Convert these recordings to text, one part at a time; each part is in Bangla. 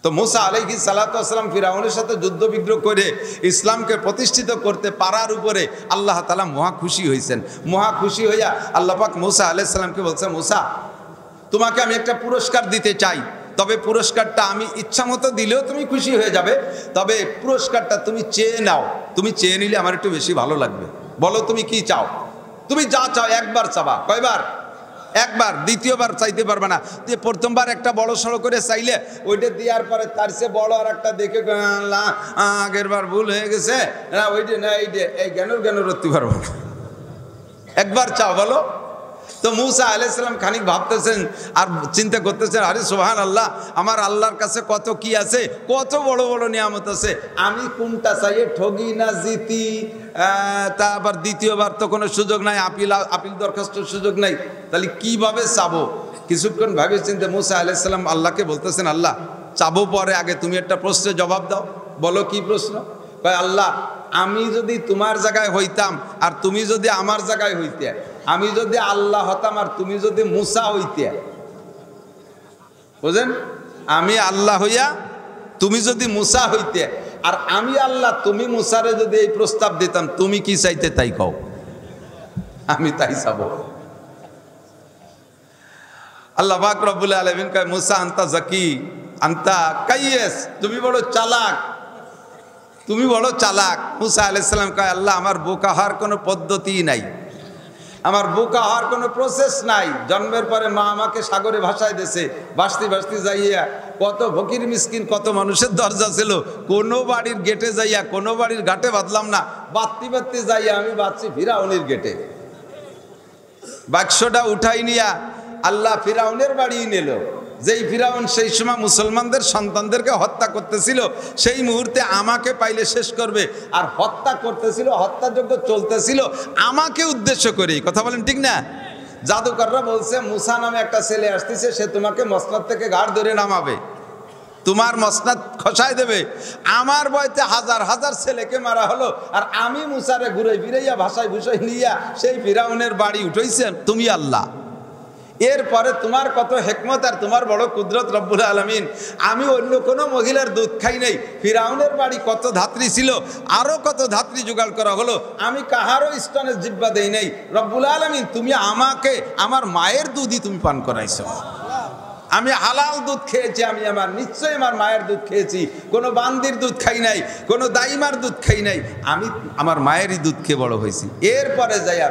তো মুসা আলাইহিস সালাতু ওয়াস সালাম ফিরাউনের সাথে যুদ্ধ বিগ্রহ করে ইসলামকে প্রতিষ্ঠিত করতে পারার উপরে আল্লাহ তাআলা মহা খুশি হয়েছেন। মহা খুশি হইয়া আল্লাহ পাক মুসা আলাইহিস সালামকে বলছে, মুসা তোমাকে আমি একটা পুরস্কার দিতে চাই, তবে পুরস্কারটা আমি ইচ্ছা মতো দিলেও তুমি খুশি হয়ে যাবে, তবে পুরস্কারটা তুমি চেয়ে নাও। তুমি চেয়ে নিলে আমার একটু বেশি ভালো লাগবে। বলো তুমি কি চাও? তুমি যা চাও একবার চাবা। কয়বার? একবার, দ্বিতীয়বার চাইতে পারবে না। যে প্রথমবার একটা বড় সড়ো করে চাইলে ওইটা দেওয়ার পরে তার চেয়ে বড় আর একটা দেখে আগের বার ভুল হয়ে গেছে, না ওইটা না এইটা, এই জ্ঞান করতে পারবো না। একবার চাও বলো। তো মুসা আলাইহিস সালাম খানিক ভাবতেছেন আর চিন্তা করতেছেন, আরে সুবহানাল্লাহ, আমার আল্লাহর কাছে কত কি আছে, কত বড় বড় নিয়ামত আছে, আমি কোনটা চাইয়ে ঠগি না জিতি? তা আবার দ্বিতীয়বার তো কোনো সুযোগ নাই, আপিল দরখাস্তের সুযোগ নাই, তাহলে কিভাবে চাবো? কিছুক্ষণ ভাবে চিন্তা মুসা আলাইহিস সালাম আল্লাহকে বলতেছেন, আল্লাহ চাবো পরে, আগে তুমি একটা প্রশ্নের জবাব দাও। বলো কি প্রশ্ন? কয়, আল্লাহ আমি যদি তোমার জায়গায় হইতাম আর তুমি যদি আমার জায়গায় হইতে, আমি যদি আল্লাহ হতাম আর তুমি যদি মুসা হইতে, বুঝেন, আমি আল্লাহ হইয়া তুমি যদি মুসা হইতে, আর আমি আল্লাহ তুমি মুসারে যদি এই প্রস্তাব দিতাম, তুমি কি চাইতে তাই কও, আমি তাই চাবো। আল্লাহ পাক রব্বুল আলামিন কয়, মুসা আনতা জাকি আনতা কাইয়েস, তুমি বড় চালাক, তুমি বড় চালাক। মুসা আলাইহিস সালাম কয়, আল্লাহ আমার বোকা হওয়ার কোনো পদ্ধতি নাই, আমার বোকা হওয়ার কোনো প্রসেস নাই। জন্মের পরে মা আমাকে সাগরে ভাসায় দিয়েছে, ভাসতে ভাসতে যাইয়া কত ফকির মিসকিন, কত মানুষের দরজা ছিল, কোনো বাড়ির গেটে যাইয়া কোনো বাড়ির ঘাটে বাঁধলাম না, বাঁধতে যাইয়া আমি বাঁধছি ফিরাউনের গেটে। বাক্সটা উঠাই নিয়া আল্লাহ ফিরাউনের বাড়ি নিল। যেই ফিরাউন সেই সময় মুসলমানদের সন্তানদেরকে হত্যা করতেছিল, সেই মুহূর্তে আমাকে পাইলে শেষ করবে, আর হত্যা করতেছিল, হত্যাযজ্ঞ চলতেছিল আমাকে উদ্দেশ্য করেই। কথা বলেন ঠিক না? জাদুকররা বলছে, মুসা নামে একটা ছেলে আসতেছে, সে তোমাকে মসনদ থেকে ঘাড় ধরে নামাবে, তোমার মসনদ খসায় দেবে। আমার বয়তে হাজার হাজার ছেলেকে মারা হলো, আর আমি মুসারে ঘুরে ফিরাইয়া ভাষায় ভুষায় নিয়া সেই ফিরাউনের বাড়ি উঠাইছেন তুমি আল্লাহ। এরপরে তোমার কত হেকমত আর তোমার বড় কুদরত রব্বুল আলামিন। আমি অন্য কোনো মহিলার দুধ খাই নাই। ফিরাউনের বাড়ি কত ধাত্রী ছিল, আরো কত ধাত্রী জোগাড় করা হলো, আমি কাহারও স্তনে জিহ্বা দেই নাই। রব্বুল আলামিন তুমি আমাকে আমার মায়ের দুধই তুমি পান করাইছো। আমি হালাল দুধ খেয়েছি, আমি আমার নিশ্চয়ই আমার মায়ের দুধ খেয়েছি, কোনো বান্দির দুধ খাই নাই, কোনো দাইমার দুধ খাই নাই, আমি আমার মায়েরই দুধ খেয়ে বড় হয়েছি। এরপরে যাইয়া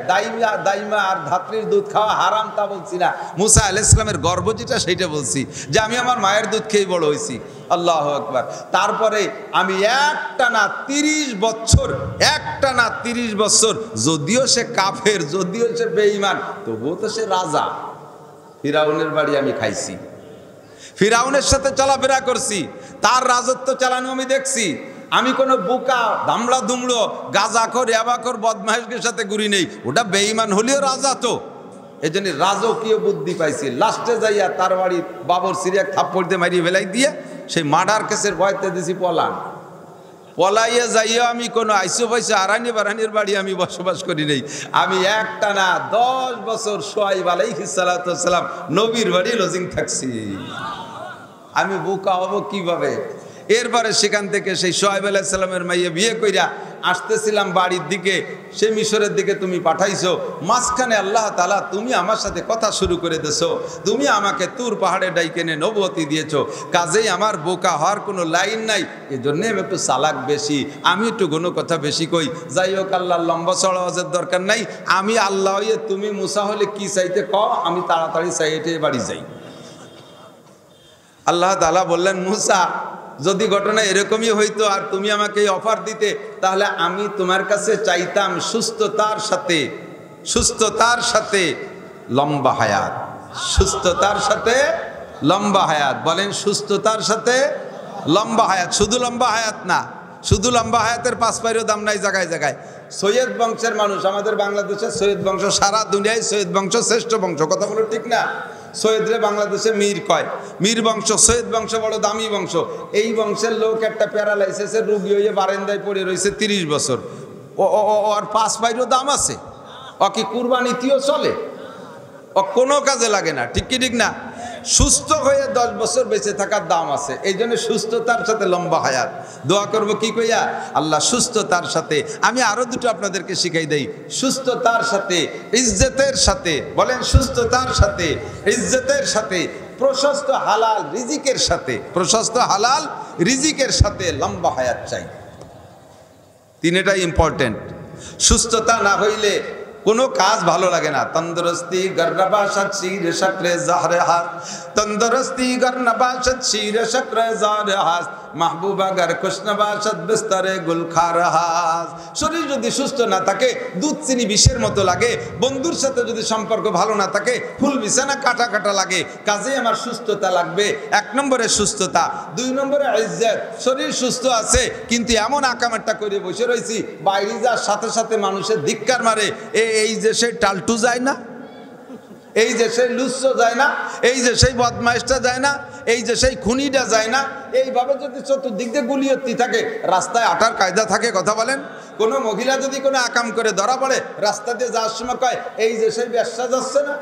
দাইমা আর ধাত্রীর দুধ খাওয়া হারাম তা বলছি না, মুসা আলাইহিস সালামের গর্ব যেটা সেইটা বলছি, যে আমি আমার মায়ের দুধ খেয়ে বড় হয়েছি। আল্লাহু আকবার। তারপরে আমি একটানা 30 বছর, যদিও সে কাফের, যদিও সে বেঈমান, তবুও তো সে রাজা। ফিরাউনের বাড়ি আমি খাইছি, ফিরাউনের সাথে চলাফেরা করছি, তার রাজত্ব চালানো আমি দেখছি। আমি কোনো বোকা দামড়া দুমড়ো গাঁজাখোর ইয়াবাখোর বদমাইশের সাথে ঘুরি নেই, ওটা বেঈমান হলেও রাজা তো, এই জন্য রাজকীয় বুদ্ধি পাইছি। লাস্টে যাইয়া তার বাড়ি বাবর সিরিয়া থাপ্পড় দিয়ে মারিয়ে ফেলাই দিয়ে সেই মার্ডার কেসের ভয়তে দিছি পলান। পলাইয়া যাইয়া আমি কোনো আইসো পয়সা আরানি বারানির বাড়ি আমি বসবাস করি নেই। আমি একটানা 10 বছর শুআয়ব আলাইহিস সালাতু ওয়াস সালাম নবীর বাড়ি লজিং থাকছি। আমি বোকা হব কিভাবে? এরপরে সেখান থেকে সেই শুআয়ব আলাইহিস সালামের মাইয়া বিয়ে কইরা আসতেছিলাম বাড়ির দিকে, সে মিশরের দিকে তুমি পাঠাইছো। মাঝখানে আল্লাহ তাআলা তুমি আমার সাথে কথা শুরু করে দিছো, তুমি আমাকে তুর পাহাড়ে ডাইকে নে নবুয়তি দিয়েছো, কাজেই আমার বোকা হওয়ার কোনো লাইন নাই। এই জন্যে আমি একটু চালাক বেশি, আমি একটু কোনো কথা বেশি কই। যাই হোক, আল্লাহর লম্বা চড়া ওয়াজের দরকার নাই। আমি আল্লাহ হইয়ে তুমি মুসা হলে কি চাইতে কও, আমি তাড়াতাড়ি চাই এটাই বাড়ি যাই। আল্লাহ তাআলা বললেন, মুসা যদি ঘটনা এরকমই হইতো আর তুমি আমাকে এই অফার দিতে, তাহলে আমি তোমার কাছে চাইতাম সুস্থতার সাথে লম্বা হায়াত। সুস্থতার সাথে লম্বা হায়াত, বলেন সুস্থতার সাথে লম্বা হায়াত। শুধু লম্বা হায়াত না, শুধু লম্বা হায়াতের 5 পাইরও দাম নাই জায়গায় জায়গায়। সৈয়দ বংশের মানুষ, আমাদের বাংলাদেশের সৈয়দ বংশ, সারা দুনিয়ায় সৈয়দ বংশ শ্রেষ্ঠ বংশ। কথা বলো ঠিক না? সৈয়দরে বাংলাদেশে মীর কয়, মীর বংশ, সৈয়দ বংশ বড় দামি বংশ। এই বংশের লোক একটা প্যারালাইসিসের রুগী হয়ে বারান্দায় পড়ে রয়েছে 30 বছর, ওর 5 পাইরও দাম আছে, ও কি কুরবানিতেও চলে, ও কোনো কাজে লাগে না। ঠিক কি ঠিক না? সুস্থ হয়ে 10 বছর বেঁচে থাকার দাম আছে, এই জন্য সুস্থতার সাথে লম্বা হায়াত। দোয়া করব কি কইয়া, আল্লাহ সুস্থতার সাথে, আমি আরো দুটো আপনাদেরকে শিখাই দেই, সুস্থতার সাথে ইজ্জতের সাথে, বলেন সুস্থতার সাথে ইজ্জতের সাথে, প্রশস্ত হালাল রিজিকের সাথে, প্রশস্ত হালাল রিজিকের সাথে লম্বা হায়াত চাই। তিনটাই ইম্পর্টেন্ট। সুস্থতা না হইলে কোনো কাজ ভালো লাগে না। তন্দুরস্তি গর্নবাসত শির শক্রে জাহরে হাস, তন্দুরস্তি গর্নবাসত শির শক্রে জাহরে হাস, মাহবুবা গর খুশনবাসত বিস্তরে গুলখার হাস। শরীর যদি সুস্থ না থাকে দুধ চিনি বিষের মতো লাগে, বন্ধুর সাথে যদি সম্পর্ক ভালো না থাকে ফুল বিছানা কাটা কাটা লাগে। কাজেই আমার সুস্থতা লাগবে, 1 নম্বরে সুস্থতা। 2 নম্বরে ইজ্জত। শরীর সুস্থ আছে কিন্তু এমন আকামাটা করে বসে রয়েছি, বাইরে যাওয়ার সাথে সাথে মানুষের ধিক্কার মারে, এই যে সেই টালটু যায় না, এই যে সেই লুচ্ছ যায় না, এই যে সেই বদমাইশটা যায় না, এই যে সেই খুনিটা যায় না। এইভাবে যদি চতুর্দিক দিয়ে গুলিয়ত্তি থাকে, রাস্তায় আটার কায়দা থাকে, কথা বলেন। কোনো মহিলা যদি কোনো আকাম করে ধরা পড়ে, রাস্তা দিয়ে যাওয়ার সময় কয় এই যে সেই ব্যবসা যাচ্ছে না,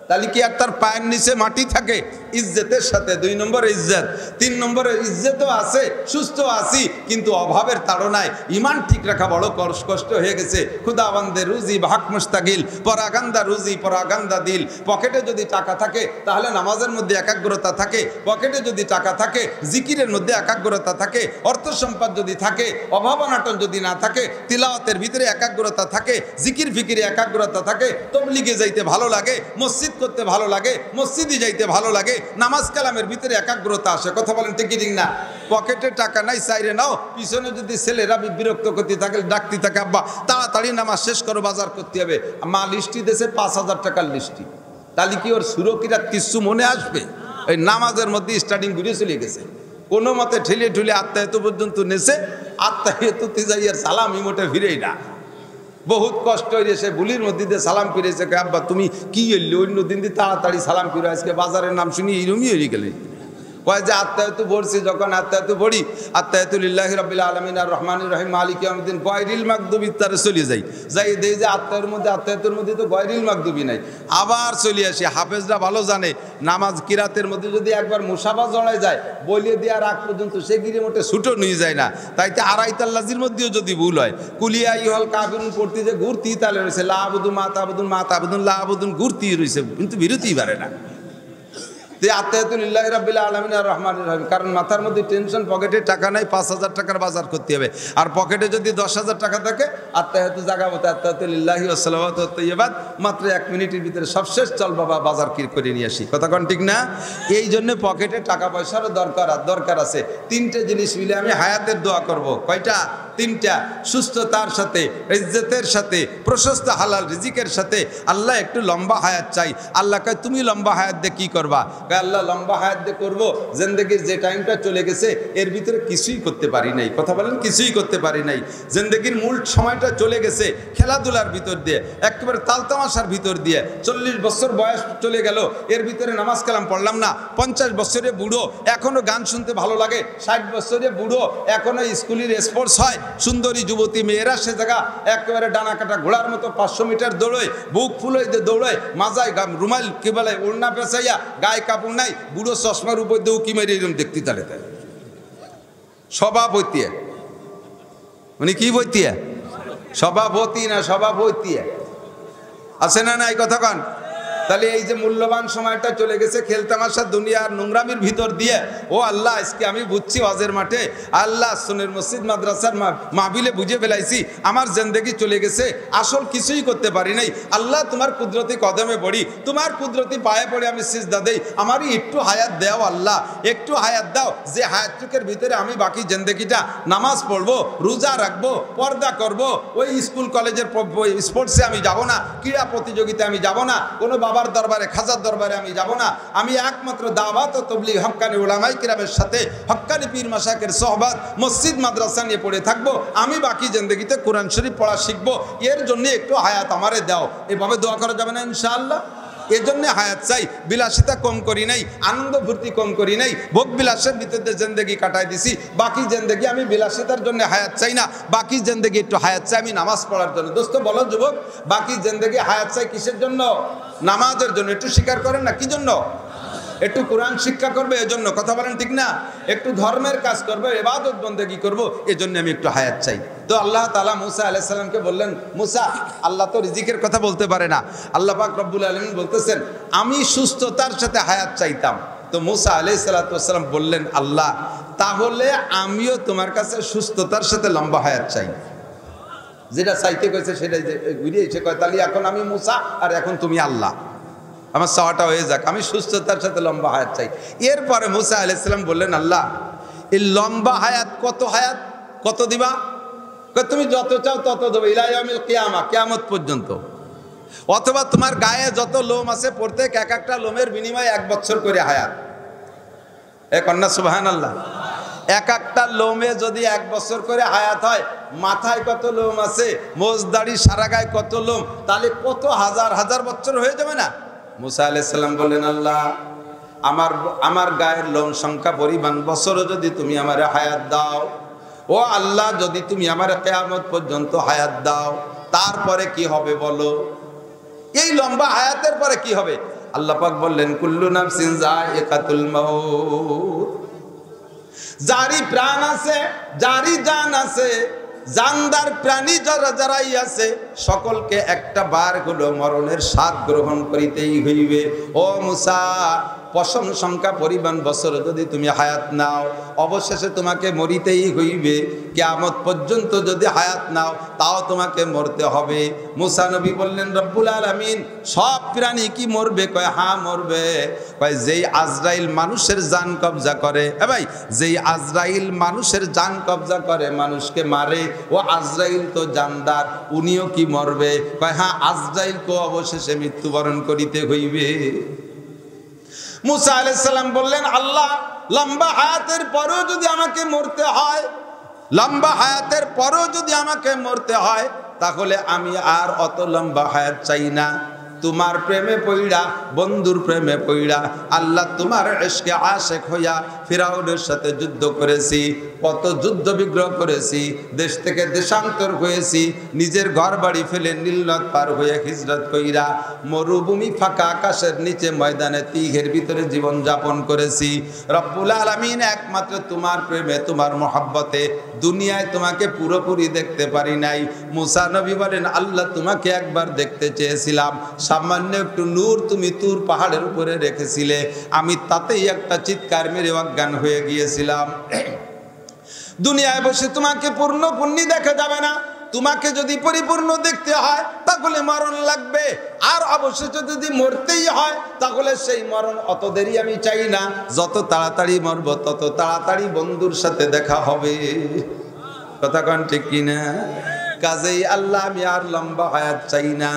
তাহলে কি আর তার পায়ের নিচে মাটি থাকে? ইজ্জতের সাথে 2 নম্বরে ইজ্জত। 3 নম্বরে ইজ্জতও আছে, সুস্থ আছি কিন্তু অভাবের তাড়নায় ইমান ঠিক রাখা বড় কষ্ট হয়ে গেছে। খুদাবন্দে রুজি ভাগ মুস্তাকিল, পরাগান্দা রুজি পরাগান্দা দিল। পকেটে যদি টাকা থাকে তাহলে নামাজের মধ্যে একাগ্রতা থাকে, পকেটে যদি টাকা থাকে জিকিরের মধ্যে একাগ্রতা থাকে, অর্থ সম্পদ যদি থাকে, অভাব অনাটন যদি না থাকে, তিলাওয়াতের ভিতরে একাগ্রতা থাকে, জিকির ফিকিরে একাগ্রতা থাকে, তবলিগে যাইতে ভালো লাগে, মসজিদ করতে ভালো লাগে, মসজিদে যাইতে ভালো লাগে, নামাজ কালামের ভিতরে একাগ্রতা আসে, কথা বলেন ঠিক কি না? পকেটে টাকা নাই, চাইরে নাও, পিছনে যদি ছেলেরা বিরক্ত করতে থাকে, ডাকতে থাকে আব্বা তাড়াতাড়ি নামাজ শেষ করো, বাজার করতে হবে, মা লিস্টি দেশে 5000 টাকার লিস্টি, তাহলে কি ওর সুরকিরাত কিছু মনে আসবে? ওই নামাজের মধ্যে স্টার্টিং ঘুরে চলে গেছে, কোনো মতে ঠেলে ঠুলে আত্মায়ত পর্যন্ত নেছে, আত্মায়ততে যাই আর সালাম ইমোটে ফিরেই না। বহুত কষ্ট হয়ে সে বুলির মধ্যে দিয়ে সালাম ফিরেছে, আব্বা তুমি কি এলি, অন্য দিন দিয়ে তাড়াতাড়ি সালাম ফিরে, আজকে বাজারের নাম শুনি এইরকমই হয়ে গেলে। কয় যে আত্মায়তু পড়ছি, যখন আত্মায়তু পড়ি আত্মায়তুলিল্লাহি রাব্বিল আলামিন আর রহমানির রহিম মালিক ইয়াউমিদ্দিন গয়রিল মাগদুবি তারে চলে যাই দেই যে আত্মায়ের মধ্যে, আত্মায়তুর মধ্যে তো গয়রিল মাগদুবি নাই, আবার চলে আসি। হাফেজরা ভালো জানে নামাজ কিরাতের মধ্যে যদি একবার মুসাফা জড়ায় যায়, বলিয়ে দেওয়ার আগ পর্যন্ত সে গিরে মোটে ছুটো নিয়ে যায় না। তাইতে আড়াইতাল্লাজির মধ্যেও যদি ভুল হয়, কুলিয়া ইহল কাফিরুন পড়তে যে ঘুরতি তাহলে রয়েছে লা আবুদু মা তাবুদুন মা তাবুদুন লা আবুদুন ঘুরতি রয়েছে, কিন্তু বিরতিই পারে না। আত্মায়তুলিল্লাহি রাব্বিল আলামিন আর রহমানির রহিম, কারণ মাথার মধ্যে টেনশন, পকেটে টাকা নাই, 5000 টাকার বাজার করতে হবে, আর পকেটে যদি 10,000 টাকা থাকে আত্মায়াতু জাগাবত আত্মায়তুলিল্লাহি ওয়া সালাওয়াতু তাইয়্যিবাত, মাত্র 1 মিনিটের ভিতরে সব শেষ, চল বাবা বাজার কি করে নিয়ে আসি, কথা কোন ঠিক না? এই জন্য পকেটে টাকা পয়সারও দরকার আছে। 3টে জিনিস মিলে আমি হায়াতের দোয়া করব। কয়টা? 3টা। সুস্থতার সাথে, ইজ্জতের সাথে, প্রশস্ত হালাল রিজিকের সাথে। আল্লাহ একটু লম্বা হায়াত চাই। আল্লাহ কয় তুমি লম্বা হায়াত দিয়ে কি করবা? আল্লাহ লম্বা হায়াত দিয়ে করবো, জিন্দেগির যে টাইমটা চলে গেছে এর ভিতরে কিছুই করতে পারি নাই, কথা বলেন, কিছুই করতে পারি নাই। জিন্দেগির মূল সময়টা চলে গেছে খেলাধুলার ভিতর দিয়ে, একেবারে তালতামাশার ভিতর দিয়ে। 40 বছর বয়স চলে গেল, এর ভিতরে নামাজ কালাম পড়লাম না। 50 বছরে বুড়ো, এখনো গান শুনতে ভালো লাগে। 60 বছরে বুড়ো, এখনো স্কুলের স্পোর্টস হয়, সুন্দরী যুবতী মেয়েরা সে জায়গা একেবারে ডানা কাটা ঘোড়ার মতো 500 মিটার দৌড়োয়, বুক ফুলোয় দৌড়ায়, মাজায় রুমাল কি বলে ওড়না পেঁচাইয়া, গায়ে কাপড় নাই, বুড়ো চশমার উপর দিয়ে উকি মেরে এরকম দেখতে তালে তাই সভাপতি, মানে কি বইতি, সভাপতি না সভাপতি আছে না নাই, কথা কন। তাহলে এই যে মূল্যবান সময়টা চলে গেছে খেলতামাশার দুনিয়ার নোংরামির ভিতর দিয়ে, ও আল্লাহ আজকে আমি বুঝছি হজের মাঠে, আল্লাহ সুন্নের মসজিদ মাদ্রাসার মাহফিলে বুঝে ফেলাইছি আমার জিন্দেগি চলে গেছে, আসল কিছুই করতে পারি নাই। আল্লাহ তোমার কুদরতি কদমে পড়ি, তোমার কুদরতি পায়ে পড়ে আমি সিজদা দেই, আমারই একটু হায়াত দাও আল্লাহ, একটু হায়াত দাও, যে হায়াতটুকের ভিতরে আমি বাকি জিন্দেগিটা নামাজ পড়বো, রোজা রাখবো, পর্দা করব, ওই স্কুল কলেজের স্পোর্টসে আমি যাব না, ক্রীড়া প্রতিযোগিতায় আমি যাব না, কোনো বাবার দরবারে খাজার দরবারে আমি যাব না, আমি একমাত্র দাওয়াত ও তাবলীগ হক্কানি উলামায়ে কিরামের সাথে হক্কানি পীর মাশায়েখের সোহবত মসজিদ মাদ্রাসা নিয়ে পড়ে থাকবো, আমি বাকি জিন্দেগিতে কোরআন শরীফ পড়া শিখবো, এর জন্য একটু হায়াত আমারে দাও। এভাবে দোয়া করা যাবে না ইনশাআল্লাহ? এজন্য হায়াত চাই। বিলাসিতা কম করি নাই, আনন্দ ফুর্তি কম করি নাই, ভোগ বিলাসের ভিতরে জিন্দেগি কাটাই দিছি। বাকি জিন্দেগি আমি বিলাসিতার জন্য হায়াত চাই না, বাকি জিন্দেগি একটু হায়াত চাই আমি নামাজ পড়ার জন্য। দোস্ত বলো যুবক, বাকি জিন্দেগি হায়াত চাই কিসের জন্য? নামাজের জন্য। একটু স্বীকার করেন না কি জন্য? একটু কোরআন শিক্ষা করবে এজন্য, কথা বলেন ঠিক না, একটু ধর্মের কাজ করবে, ইবাদত বন্দেগী করব, এজন্য আমি একটু হায়াত চাই। তো আল্লাহ তাআলা মুসা আলাইহিস সালামকে বললেন, মুসা, আল্লাহ তো রিজিকের কথা বলতে পারে না, আল্লাহ পাক রব্বুল আলামিন বলতেছেন আমি সুস্থতার সাথে হায়াত চাইতাম। তো মুসা আলাইহিস সালাম বললেন, আল্লাহ তাহলে আমিও তোমার কাছে সুস্থতার সাথে লম্বা হায়াত চাই। যেটা চাইতে কইছে সেটাই ঘুরিয়ে এসে কয়, তাহলে এখন আমি মুসা আর এখন তুমি আল্লাহ, আমার চাওয়াটা হয়ে যাক, আমি সুস্থতার সাথে লম্বা হায়াত চাই। এরপরে মুসা আলাইহিস সালাম বললেন, আল্লাহ এই লম্বা হায়াত কত দিবা? তুমি যত চাও তত দেবো, ইলা ইয়াউমিল কিয়ামা, কিয়ামত পর্যন্ত। অথবা তোমার গায়ে যত লোম আছে প্রত্যেক এক একটা লোমের বিনিময়ে 1 বছর করে হায়াত। এ কন্যা সুবহানাল্লাহ। এক একটা লোমে যদি 1 বছর করে হায়াত হয়, মাথায় কত লোম আছে, মোজ দাড়ি সারা গায়ে কত লোম, তাহলে কত হাজার হাজার বছর হয়ে যাবে না? মুসা আলাইহিস সালাম বললেন, আল্লাহ আমার গায়ের লোম সংখ্যা পরিমাণ বছরও যদি তুমি আমারে হায়াত দাও, ও আল্লাহ যদি তুমি আমার কিয়ামত পর্যন্ত হায়াত দাও, তারপরে কি হবে বলো? এই লম্বা হায়াতের পরে কি হবে? আল্লাহ পাক বললেন, কুল্লু নাফসিন যায়িকাতুল মাউত, যারই প্রাণ আছে, যারই জান আছে, জানদার প্রাণী যারাই আছে, সকলকে একটা বার হলো মরণের স্বাদ গ্রহণ করিতেই হইবে। ও মুসা, পশম সংখ্যা পরিমাণ বছর যদি তুমি হায়াত নাও, অবশেষে তোমাকে মরিতেই হইবে। কিয়ামত পর্যন্ত যদি হায়াত নাও, তাও তোমাকে মরতে হবে। মুসা নবী বললেন, রব্বুল আলামিন সব প্রাণী কি মরবে? কয় হ্যাঁ মরবে। কয় যেই আজরাইল মানুষের জান কবজা করে, ভাই যেই আজরাইল মানুষের জান কবজা করে, মানুষকে মারে, ও আজরাইল তো জানদার, উনিও কি মরবে? কয় হ্যাঁ, আজরাইলকে অবশেষে মৃত্যুবরণ করিতে হইবে। মুসা আলাইহিস সালাম বললেন, আল্লাহ লম্বা হায়াতের পরেও যদি আমাকে মরতে হয়, লম্বা হায়াতের পরেও যদি আমাকে মরতে হয়, তাহলে আমি আর অত লম্বা হায়াত চাই না। তোমার প্রেমে পইড়া, বন্ধুর প্রেমে পইড়া, আল্লাহ তোমার ইশকে আশিক হইয়া ফিরাউনের সাথে যুদ্ধ করেছি, কত যুদ্ধ বিগ্রহ করেছি, দেশ থেকে দেশান্তর হয়েছি, নিজের ঘর বাড়ি ফেলে নীলনদ পার হয়ে হিজরত কইরা মরুভূমি ফাঁকা আকাশের নিচে ময়দানে তিঘের ভিতরে জীবন যাপন করেছি। রব্বুল আলামিন একমাত্র তোমার প্রেমে, তোমার মহব্বতে দুনিয়ায় তোমাকে পুরোপুরি দেখতে পারি নাই। মুসা নবী বলেন, আল্লাহ তোমাকে একবার দেখতে চেয়েছিলাম, সামান্য একটু নূর তুমি তুর পাহাড়ের উপরে রেখেছিলে, আমি তাতেই একটা চিৎকার মেরে অজ্ঞান হয়ে গিয়েছিলাম। দুনিয়ায় বসে তোমাকে পূর্ণি দেখা যাবে না, তোমাকে যদি পরিপূর্ণ দেখতে হয় তাহলে মরণ লাগবে, আর অবশেষে যদি মরতেই হয় তাহলে সেই মরণ অত দেরি আমি চাই না, যত তাড়াতাড়ি মরব তত তাড়াতাড়ি বন্ধুর সাথে দেখা হবে। কথা কন ঠিক কিনা? কাজেই আল্লাহ আমি আর লম্বা হায়াত চাই না,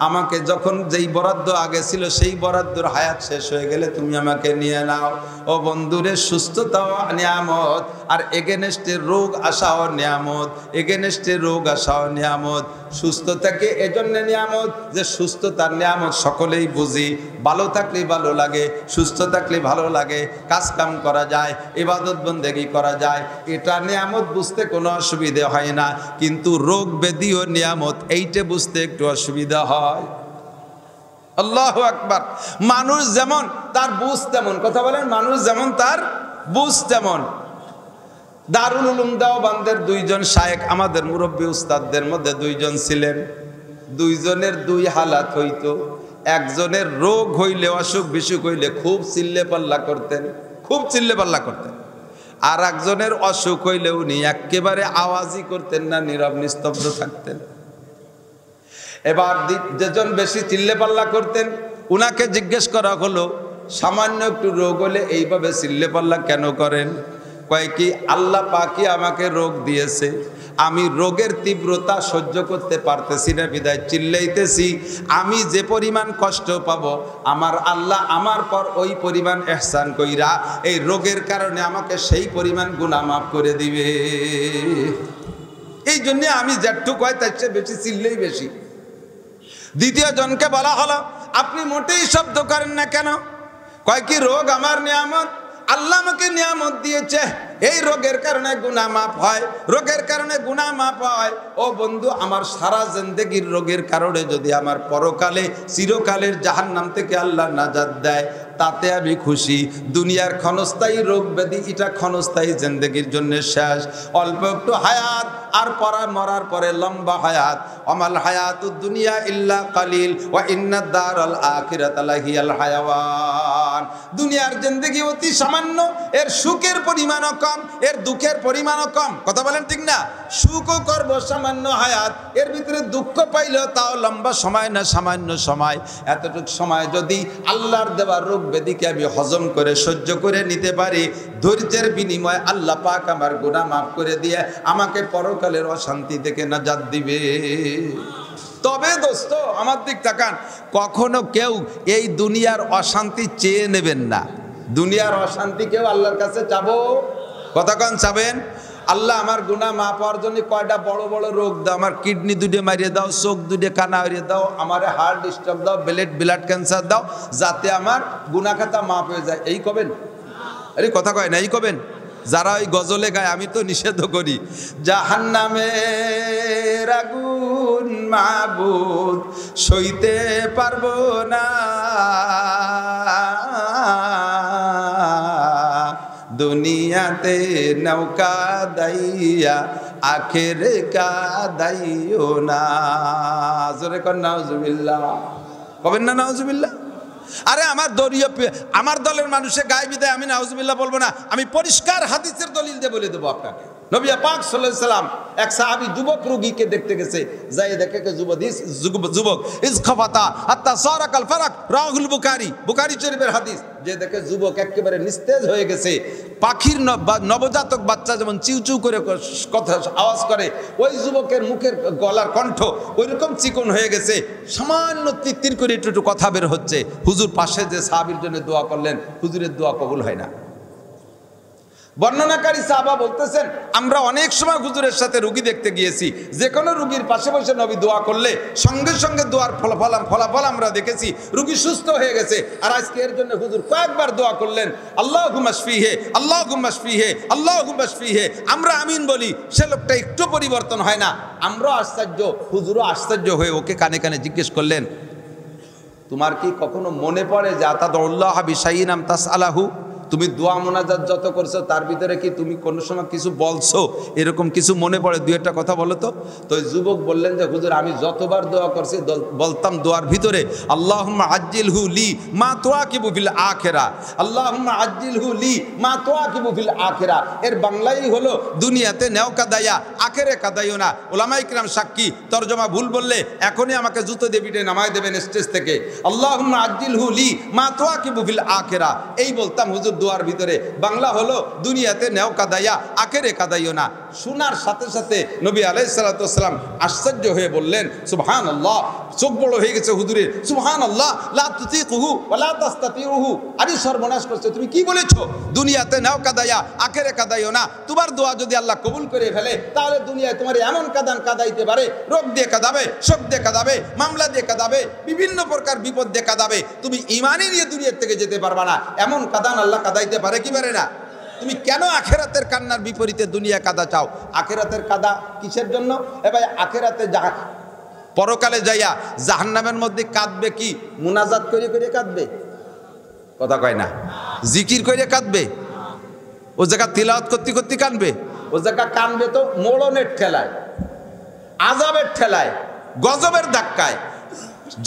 আমাকে যখন যেই বরাদ্দ আগে ছিল সেই বরাদ্দর হায়াত শেষ হয়ে গেলে তুমি আমাকে নিয়ে নাও। ও বন্ধুরে, সুস্থতাও নিয়ামত, আর এগেনেস্টে রোগ আসাও নিয়ামত, এগেনেস্টে রোগ আসাও নিয়ামত। সুস্থতাকে এজন্য নিয়ামত যে সুস্থতার নিয়ামত সকলেই বুঝি, ভালো থাকলেই ভালো লাগে, সুস্থ থাকলে ভালো লাগে, কাজ কাম করা যায়, ইবাদত বন্দেগী করা যায়, এটা নিয়ামত বুঝতে কোনো অসুবিধা হয় না। কিন্তু রোগ ব্যাধিও নিয়ামত, এইটা বুঝতে একটু অসুবিধা হয়। আল্লাহু আকবার। মানুষ যেমন তার বুঝ তেমন, কথা বলেন, মানুষ যেমন তার বুঝ তেমন। দারুল উলুম দেওবন্দের 2 জন শায়েখ আমাদের মুরব্বী উস্তাদদের মধ্যে 2 জন ছিলেন। 2 জনের 2 হালাত হইতো। একজনের রোগ হইলে, অসুখ বিসুখ হইলে খুব চিল্লে পাল্লা করতেন, খুব চিল্লে পাল্লা করতেন। আর একজনের অসুখ হইলে উনি একেবারে আওয়াজই করতেন না, নীরব নিস্তব্ধ থাকতেন। এবার যেজন বেশি চিল্লে পাল্লা করতেন উনাকে জিজ্ঞেস করা হলো, সামান্য একটু রোগ হলে এইভাবে চিল্লে পাল্লা কেন করেন? কয় কি, আল্লাহ পাকই আমাকে রোগ দিয়েছে, আমি রোগের তীব্রতা সহ্য করতে পারতেছি না বিদায় চিল্লাইতেছি। আমি যে পরিমাণ কষ্ট পাবো আমার আল্লাহ আমার পর ওই পরিমাণ ইহসান কইরা এই রোগের কারণে আমাকে সেই পরিমাণ গুনাহ মাফ করে দিবে। এই জন্য আমি যেটুকু হয় তার চেয়ে বেশি চিল্লেই বেশি। দ্বিতীয় জনকে বলা হলো, আপনি মোটেই শব্দ করেন না কেন? কয় কি, রোগ আমার নিয়ামত, আল্লাহ আমাকে নিয়ামত দিয়েছে, এই রোগের কারণে গুনাহ মাফ হয়, রোগের কারণে গুনাহ মাফ হয়। ও বন্ধু, আমার সারা জিন্দেগির রোগের কারণে যদি আমার পরকালে চিরকালের জাহান্নাম থেকে আল্লাহ নাজাত দেয়, তাতে আমি খুশি। দুনিয়ার ক্ষণস্থায়ী রোগ ব্যাধি এটা ক্ষণস্থায়ী জিন্দেগির জন্য শেষ, অল্প একটু হায়াত, আর মরার পরে লম্বা হায়াত। আমাল হায়াতুদ দুনিয়া ইল্লা কালিল ওয়া ইন্নাদ দারাল আখিরাতা লাহিয়াল হায়াওয়ান। দুনিয়ার জিন্দেগি অতি সামান্য, এর সুখের পরিমাণও কম, এর দুঃখের পরিমাণও কম। কথা বলেন ঠিক না? সুখও করব সামান্য হায়াত, এর ভিতরে দুঃখ পাইলেও তাও লম্বা সময় না, সামান্য সময়। এতটুকু সময় যদি আল্লাহর দেওয়া রোগ ব্যাধিকে আমি হজম করে সহ্য করে নিতে পারি, ধৈর্যের বিনিময়ে আল্লাহ পাক আমার গুনাহ মাফ করে দিয়ে আমাকে পরকালের অশান্তি থেকে নাজাত দিবে। তবে দোস্ত আমার দিক তাকান, কখনো কেউ এই দুনিয়ার অশান্তি চেয়ে নেবেন না। দুনিয়ার অশান্তি কেউ আল্লাহর কাছে চাবো? কতক্ষণ চাবেন? আল্লাহ আমার গুনাহ মাফ হওয়ার জন্য কয়টা বড় বড় রোগ দাও, আমার কিডনি দুটো মারিয়ে দাও, চোখ দুটো কানা হারিয়ে দাও, আমার হার্ট স্ট্রোক দাও, ব্লাড ক্যান্সার দাও, যাতে আমার গুনাহ খাতা মাফ হয়ে যায়। এই কবেন? আরে কথা কয় না, এই কবেন? যারা ওই গজলে গায় আমি তো নিষেধ করি, জাহান্নামের আগুন মাবুদ সইতে পারবো না, দুনিয়াতে নৌকা দাইয়া আখেরে কাদাইও না। জোরে কর নাউজুবিল্লাহ, কবেন না নাউজুবিল্লাহ? আরে আমার দলের মানুষে গায়ে বিদায় আমি নাউজুবিল্লাহ বলবো না, আমি পরিষ্কার হাদিসের দলিল দিয়ে বলে দেবো আপনাকে। নবী পাক সাল্লাল্লাহু আলাইহি সাল্লাম এক সাহাবী যুবক রোগীকে দেখতে গেছে, যাই দেখে যুবক ইসখাফাতা হাত্তা সারাকাল ফারাক, রাহুল বুখারী শরীফের হাদিস। যে দেখে যুবক একেবারে নিস্তেজ হয়ে গেছে, পাখির নবজাতক বাচ্চা যেমন চিউচিউ করে কথা আওয়াজ করে, ওই যুবকের মুখের গলার কণ্ঠ ওইরকম চিকন হয়ে গেছে, সামান্য তিত্তির করে একটু কথা বের হচ্ছে। হুজুর পাশে যে সাহাবীর জন্য দোয়া করলেন, হুজুরের দোয়া কবুল হয় না। বর্ণনাকারী সাহাবা বলতেছেন, আমরা অনেক সময় হুজুরের সাথে রোগী দেখতে গিয়েছি, যে কোনো রোগীর পাশে বসে নবী দোয়া করলে সঙ্গে সঙ্গে দোয়ার ফলাফল আমরা দেখেছি, রোগী সুস্থ হয়ে গেছে। আর আজকে এর জন্য হুজুর কয়েকবার দোয়া করলেন, আল্লাহুম্মা শফিহে, আল্লাহুম্মা শফিহে, আল্লাহুম্মা শফিহে। আমরা আমিন বলি, সে লোকটা একটু পরিবর্তন হয় না। আমরাও আশ্চর্য, হুজুরও আশ্চর্য হয়ে ওকে কানে কানে জিজ্ঞেস করলেন, তোমার কি কখনো মনে পড়ে যে আতাদুল্লাহ বিশাইইন আম তাসআলাহু, তুমি দোয়া মোনাজাত যত করছো তার ভিতরে কি তুমি কোনো সময় কিছু বলছো, এরকম কিছু মনে পড়ে? দুই একটা কথা বলো তো। তো ওই যুবক বললেন যে হুজুর, আমি যতবার দোয়া করছি বলতাম দোয়ার ভিতরে আল্লাহুম্মা আজ্জিলহু লি মা তুআকিবু ফিল আখিরা, আল্লাহুম্মা আজ্জিলহু লি মা তুআকিবু ফিল আখিরা। এর বাংলাই হলো দুনিয়াতে নেও কাদাইয়া আখেরে কাদাইও না। উলামায়ে কিরাম সাক্ষী, তরজমা ভুল বললে এখনই আমাকে জুতো দিয়ে পিটে নামায় দেবেন স্টেজ থেকে। আল্লাহুম্মা আজ্জিলহু লি মা তুআকিবু ফিল আখিরা, এই বলতাম হুজুর দোয়ার ভিতরে। বাংলা হলো দুনিয়াতে নেও কাদাইয়া আখেরে কাদাইও না। শোনার সাথে সাথে নবী আলাইহিস সালাতু ওয়াস সালাম আশ্চর্য হয়ে বললেন সুবহানাল্লাহ, চোখ বড় হয়ে গেছে হুজুরের। সুবহানাল্লাহ লা তুতিকুহু ওয়া লা তাস্তাতিউহু, আরে সর্বনাশ করছো, তুমি কি বলেছো? দুনিয়াতে নেও কাদাইয়া আখেরে কাদাইও না। তোমার দোয়া যদি আল্লাহ কবুল করে ফেলে, তাহলে দুনিয়ায় তোমার এমন কাদান কাদাইতে পারে, রোগ দিয়ে কাদাবে, শোক দিয়ে কাদাবে, মামলা দিয়ে কাদাবে, বিভিন্ন প্রকার বিপদ দিয়ে কাদাবে, তুমি ঈমানই নিয়ে দুনিয়ার থেকে যেতে পারবা না। এমন কাদান আল্লাহ কাদাইতে পারে কি পারে না? তুমি কেন আখেরাতের কান্নার বিপরীতে দুনিয়া কাদা চাও? আখেরাতের কাদা কিসের জন্য? এ ভাই, আখেরাতে পরকালে যাইয়া জাহান্নামের মধ্যে কাঁদবে কি? মুনাজাত করে করে কাঁদবে? কথা কয় না। জিকির করে কাঁদবে? ও জায়গা তিলাওয়াত করতে করতে কাঁদবে? ও জায়গা কাঁদবে তো মোড়নের ঠেলায়, আযাবের ঠেলায়, গজবের ধাক্কায়,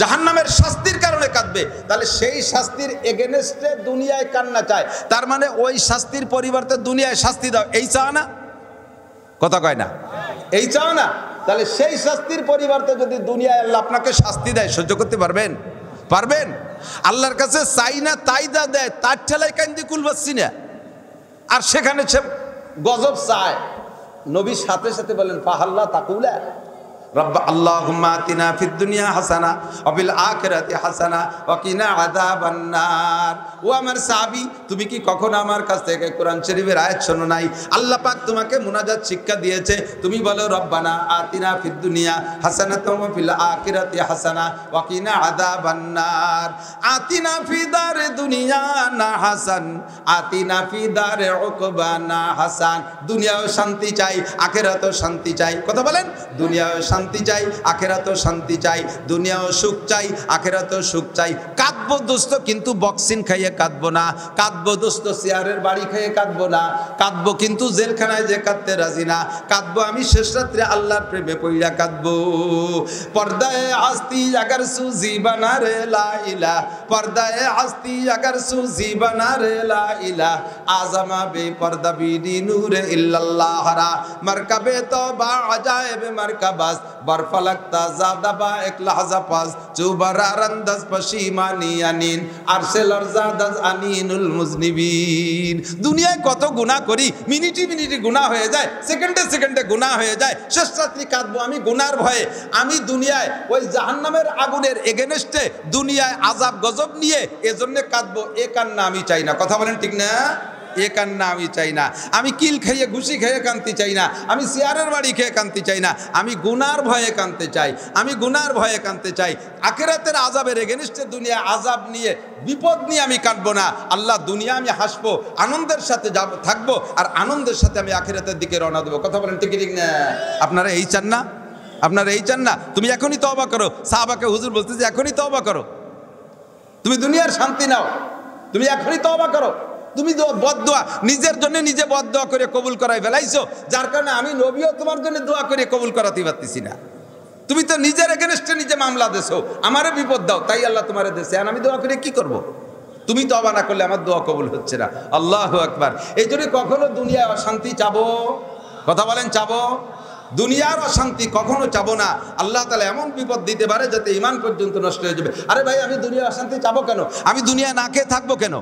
জাহান্নামের শাস্তির কারণে কাঁদবে। তাহলে সেই শাস্তির এগেনস্টে দুনিয়ায় কান্না চায়, তার মানে ওই শাস্তির পরিবর্তে দুনিয়ায় শাস্তি দাও, এই চাও না? কথা কয় না, এই চাও না? তাহলে সেই শাস্তির পরিবর্তে যদি দুনিয়ায় আল্লাহ আপনাকে শাস্তি দেয়, সহ্য করতে পারবেন? পারবেন? আল্লাহর কাছে চাই না তাই যা দেয়, তার ঠেলায় কান্দি কুল পাচ্ছি না, আর সেখানে সে গজব চায়। নবীর সাথে সাথে বলেন ফাহাল্লা তাকুলা রব্বা আল্লাহুম্মা আতিনা ফিদ দুনিয়া হাসানা ওয়া ফিল আখিরাতি হাসানা ওয়া কিনা আযাবান নার। ও আমার সাহাবী, তুমি কি কখনো আমার কাছ থেকে কোরআন শরীফের আয়াত শোনো নাই? আল্লাহ পাক তোমাকে মুনাজাত শিক্ষা দিয়েছে, তুমি বলো রব্বানা আতিনা ফিদ দুনিয়া হাসানাতাও ওয়া ফিল আখিরাতি হাসানা ওয়া কিনা আযাবান নার। আতিনা ফি দারে দুনিয়া না হাসান, আতিনা ফি দারে উকবা না হাসান। দুনিয়াও শান্তি চাই, আখিরাতেও শান্তি চাই। কথা বলেন, দুনিয়াও শান্তি শান্তি চাই, আখেরাতেও শান্তি চাই, দুনিয়াও সুখ চাই, আখেরাতেও সুখ চাই। কাঁদবো দোস্ত, কিন্তু বক্সিন খাইয়ে কাঁদবো না। কাঁদবো দোস্ত, চেয়ারের বাড়ি খেয়ে কাঁদবো না। কাঁদবো কিন্তু জেলখানায় যে কাঁদতে রাজি না। কাঁদবো আমি শেষ রাত্রে আল্লাহর প্রেমে পইড়া কাঁদবো। পর্দায় আস্তি আগার সুজি বানা রে লা ইলাহ, পর্দায় আস্তি আগার সুজি বানা রে লা ইলাহ, আজমা বে পর্দা বিনি নূরে ইল্লাল্লাহ রা, মারকাবে তওবা আজায়েব মারকাবাস, বরফলকতা জাদা বা এক লাহজা পাস, চুবারা রন্দাজ পশিমানি আনিন, আরশে লরজাদাজ আনিনুল মুজনিবিন। দুনিয়ায় কত গুনাহ করি, মিনিটে মিনিটে গুনাহ হয়ে যায়, সেকেন্ডে সেকেন্ডে গুনাহ হয়ে যায়। শেষ রাত্রি কাঁদবো আমি গুনার ভয়ে। আমি দুনিয়ায় ওই জাহান্নামের আগুনের এগেনস্টে দুনিয়ায় আযাব গজব নিয়ে এজন্য কাঁদবো। এ কান্না আমি চাই না। কথা বলেন ঠিক না? এ কান্না আমি চাই না। আমি কিল খাইয়ে ঘুষি খেয়ে কাঁদতে চাই না। আমি চেয়ারের বাড়ি খেয়ে কাঁদতে চাই না। আমি গুনার ভয়ে কাঁদতে চাই। আমি গুনার ভয়ে কাঁদতে চাই। আখিরাতের আযাবের এগেনস্টে দুনিয়া আযাব নিয়ে, বিপদ নিয়ে আমি কাঁদবো না। আল্লাহ, দুনিয়া আমি হাসবো, আনন্দের সাথে যাব, থাকবো, আর আনন্দের সাথে আমি আখিরাতের দিকে রওনা দেবো। কথা বলেন ঠিক ঠিক না? আপনারা এই চান না? আপনারা এই চান না? তুমি এখনই তওবা করো। সাহাবাকে হুজুর বলতেছে এখনই তওবা করো, তুমি দুনিয়ার শান্তি নাও, তুমি এখনই তওবা করো। তুমি বদদোয়া নিজের জন্য নিজে বদদোয়া করে কবুল করাই ফেলাইছো, যার কারণে আমি নবীও তোমার জন্য দোয়া করে কবুল করাতে পারতেছি না। তুমি তো নিজের এগেনস্টে নিজে মামলা দেছো, আমারে বিপদ দাও, তাই আল্লাহ তোমারে দেশে, আর আমি দোয়া করে কি করব? তুমি তওবা না করলে আমার দোয়া কবুল হচ্ছে না। আল্লাহু আকবার। এই জন্য কখনো দুনিয়ায় অশান্তি চাবো? কথা বলেন, চাবো? দুনিয়ার অশান্তি কখনো চাবো না। আল্লাহ তাআলা এমন বিপদ দিতে পারে যাতে ঈমান পর্যন্ত নষ্ট হয়ে যাবে। আরে ভাই, আমি দুনিয়ার অশান্তি চাবো কেন? আমি দুনিয়া না খেয়ে থাকবো কেন?